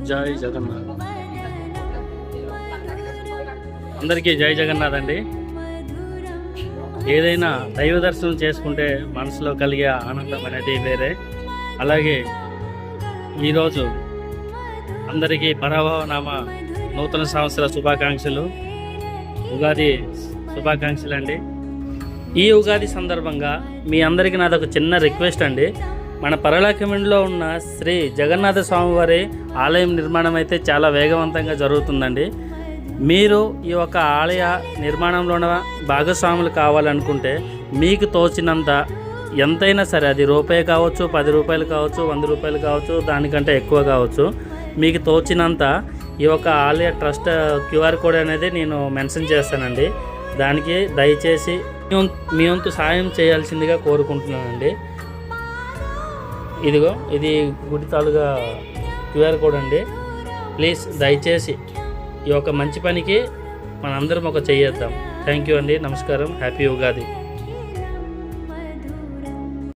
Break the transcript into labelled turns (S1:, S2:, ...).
S1: జై జగన్నాథ్. అందరికీ జై జగన్నాథ్ అండి. ఏదైనా దైవ దర్శనం చేసుకుంటే మనసులో కలిగే ఆనందం అనేది వేరే. అలాగే ఈరోజు అందరికీ పరాభవనామ నూతన సంవత్సర శుభాకాంక్షలు, ఉగాది శుభాకాంక్షలు అండి. ఈ ఉగాది సందర్భంగా మీ అందరికీ నాదొక చిన్న రిక్వెస్ట్ అండి. మన పరళాఖండంలో ఉన్న శ్రీ జగన్నాథ స్వామివారి ఆలయం నిర్మాణం అయితే చాలా వేగవంతంగా జరుగుతుందండి. మీరు ఈ యొక్క ఆలయ నిర్మాణంలోన భాగస్వాములు కావాలనుకుంటే మీకు తోచినంత ఎంతైనా సరే, అది రూపాయి కావచ్చు, 10 రూపాయలు కావచ్చు, 100 రూపాయలు కావచ్చు, దానికంటే ఎక్కువ కావచ్చు, మీకు తోచినంత ఈ యొక్క ఆలయ ట్రస్ట్ క్యూఆర్ కోడ్ అనేది నేను మెన్షన్ చేస్తానండి. దానికి దయచేసి మీ వంతు సాయం చేయాల్సిందిగా కోరుకుంటున్నానండి. ఇదిగో ఇది గుడి తాలూగా క్యూఆర్ కోడ్ అండి. ప్లీజ్ దయచేసి ఈ యొక్క మంచి పనికి మనందరం ఒక చేయేద్దాం. థ్యాంక్ యూ అండి. నమస్కారం. హ్యాపీ ఉగాది.